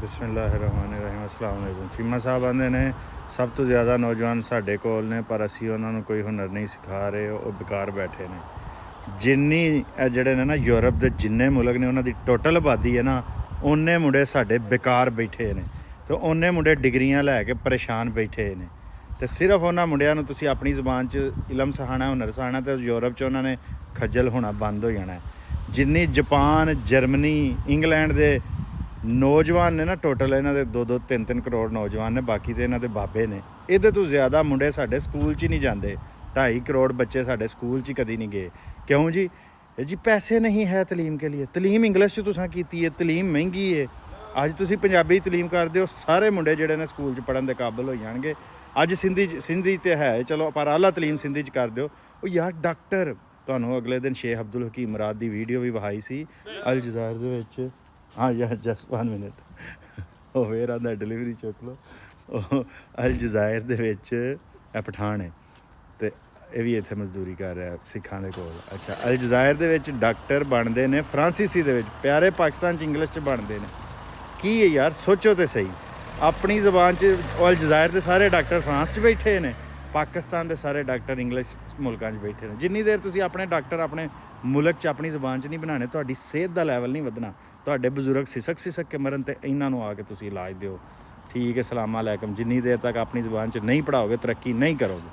ਬਿਸਮਿਲ੍ਲਾਹਿਰਰਹਿਮਾਨਿਰਰਹੀਮ अस्सलाम वालेकुम। ਚੀਮਾ ਸਾਹਿਬ ਆਂਦੇ ਨੇ ਸਭ ਤੋਂ ਜ਼ਿਆਦਾ ਨੌਜਵਾਨ ਸਾਡੇ ਕੋਲ ਨੇ, ਪਰ ਅਸੀਂ ਉਹਨਾਂ ਨੂੰ ਕੋਈ ਹੁਨਰ ਨਹੀਂ ਸਿਖਾ ਰਹੇ, ਉਹ ਬੇਕਾਰ ਬੈਠੇ ਨੇ। ਜਿੰਨੀ ਇਹ ਜਿਹੜੇ ਨੇ ਨਾ ਯੂਰਪ ਦੇ ਜਿੰਨੇ ਮੁਲਕ ਨੇ ਉਹਨਾਂ ਦੀ ਟੋਟਲ ਆਬਾਦੀ ਹੈ ਨਾ, ਓਨੇ ਮੁੰਡੇ ਸਾਡੇ ਬੇਕਾਰ ਬੈਠੇ ਨੇ ਅਤੇ ਓਨੇ ਮੁੰਡੇ ਡਿਗਰੀਆਂ ਲੈ ਕੇ ਪਰੇਸ਼ਾਨ ਬੈਠੇ ਨੇ। ਅਤੇ ਸਿਰਫ ਉਹਨਾਂ ਮੁੰਡਿਆਂ ਨੂੰ ਤੁਸੀਂ ਆਪਣੀ ਜ਼ਬਾਨ 'ਚ ਇਲਮ ਸਿਖਾਉਣਾ, ਹੁਨਰ ਸਿਖਾਉਣਾ, ਅਤੇ ਯੂਰਪ 'ਚ ਉਹਨਾਂ ਨੇ ਖੱਜਲ ਹੋਣਾ ਬੰਦ ਹੋ ਜਾਣਾ। ਜਿੰਨੀ ਜਾਪਾਨ, ਜਰਮਨੀ, ਇੰਗਲੈਂਡ ਦੇ ਨੌਜਵਾਨ ਨੇ ਨਾ, ਟੋਟਲ ਇਹਨਾਂ ਦੇ 2-2, 3-3 ਕਰੋੜ ਨੌਜਵਾਨ ਨੇ, ਬਾਕੀ ਤਾਂ ਇਹਨਾਂ ਦੇ ਬਾਬੇ ਨੇ। ਇਹਦੇ ਤੋਂ ਜ਼ਿਆਦਾ ਮੁੰਡੇ ਸਾਡੇ ਸਕੂਲ 'ਚ ਹੀ ਨਹੀਂ ਜਾਂਦੇ। 2.5 ਕਰੋੜ ਬੱਚੇ ਸਾਡੇ ਸਕੂਲ 'ਚ ਹੀ ਕਦੀ ਨਹੀਂ ਗਏ। ਕਿਉਂ ਜੀ? ਜੀ ਪੈਸੇ नहीं है तलीम के लिए। तलीम इंग्लिश 'ਚ ਤੁਸੀਂ ਕੀਤੀ ਹੈ, तलीम ਮਹਿੰਗੀ ਹੈ। ਅੱਜ ਤੁਸੀਂ ਪੰਜਾਬੀ ਤਲੀਮ ਕਰਦੇ ਹੋ, ਸਾਰੇ ਮੁੰਡੇ ਜਿਹੜੇ ਨੇ ਸਕੂਲ 'ਚ ਪੜ੍ਹਨ ਦੇ ਕਾਬਲ ਹੋ ਜਾਣਗੇ। ਅੱਜ ਸਿੰਧੀ ਤੇ ਹੈ ਚਲੋ, ਪਰ ਆਲਾ ਤਲੀਮ ਸਿੰਧੀ 'ਚ ਕਰ ਦਿਓ। ਉਹ ਯਾਰ ਡਾਕਟਰ, ਤੁਹਾਨੂੰ ਅਗਲੇ ਦਿਨ ਸ਼ੇਖ ਅਬਦੁਲ ਹਕੀਮ ਮੁਰਾਦ ਦੀ ਵੀਡੀਓ ਵੀ ਵਿਖਾਈ ਸੀ ਅਲ ਜਜ਼ਾਇਰ ਦੇ ਵਿੱਚ। ਹਾਂ ਯਾਰ ਜਸਟ 1 ਮਿੰਟ, ਉਹ ਫੇਰ ਆਉਂਦਾ ਡਿਲੀਵਰੀ ਚੁੱਕ ਲਓ। ਉਹ ਅਲ ਜਜ਼ਾਇਰ ਦੇ ਵਿੱਚ ਇਹ ਪਠਾਨ ਹੈ ਅਤੇ ਇਹ ਵੀ ਇੱਥੇ ਮਜ਼ਦੂਰੀ ਕਰ ਰਿਹਾ ਸਿੱਖਾਂ ਦੇ ਕੋਲ। ਅੱਛਾ, ਅਲ ਜਜ਼ਾਇਰ ਦੇ ਵਿੱਚ ਡਾਕਟਰ ਬਣਦੇ ਨੇ ਫਰਾਂਸੀਸੀ ਦੇ ਵਿੱਚ, ਪਿਆਰੇ ਪਾਕਿਸਤਾਨ 'ਚ ਇੰਗਲਿਸ਼ 'ਚ ਬਣਦੇ ਨੇ। ਕੀ ਹੈ ਯਾਰ, ਸੋਚੋ ਤਾਂ ਸਹੀ। ਆਪਣੀ ਜ਼ਬਾਨ 'ਚ ਅਲ ਜਜ਼ਾਇਰ ਦੇ ਸਾਰੇ ਡਾਕਟਰ ਫਰਾਂਸ 'ਚ ਬੈਠੇ ਨੇ, ਪਾਕਿਸਤਾਨ ਦੇ ਸਾਰੇ ਡਾਕਟਰ ਇੰਗਲਿਸ਼ ਮੁਲਕਾਂ 'ਚ ਬੈਠੇ ਨੇ। ਜਿੰਨੀ ਦੇਰ ਤੁਸੀਂ ਆਪਣੇ ਡਾਕਟਰ ਆਪਣੇ ਮੁਲਕ 'ਚ ਆਪਣੀ ਜ਼ਬਾਨ 'ਚ ਨਹੀਂ ਬਣਾਉਣੇ, ਤੁਹਾਡੀ ਸਿਹਤ ਦਾ ਲੈਵਲ ਨਹੀਂ ਵਧਣਾ। ਤੁਹਾਡੇ ਬਜ਼ੁਰਗ ਸਿਸਕ ਕੇ ਮਰਨ, ਅਤੇ ਇਹਨਾਂ ਨੂੰ ਆ ਕੇ ਤੁਸੀਂ ਇਲਾਜ ਦਿਓ। ਠੀਕ ਹੈ, ਸਲਾਮ ਅਲੈਕਮ। ਜਿੰਨੀ ਦੇਰ ਤੱਕ ਆਪਣੀ ਜ਼ਬਾਨ 'ਚ ਨਹੀਂ ਪੜ੍ਹਾਓਗੇ, ਤਰੱਕੀ ਨਹੀਂ ਕਰੋਗੇ।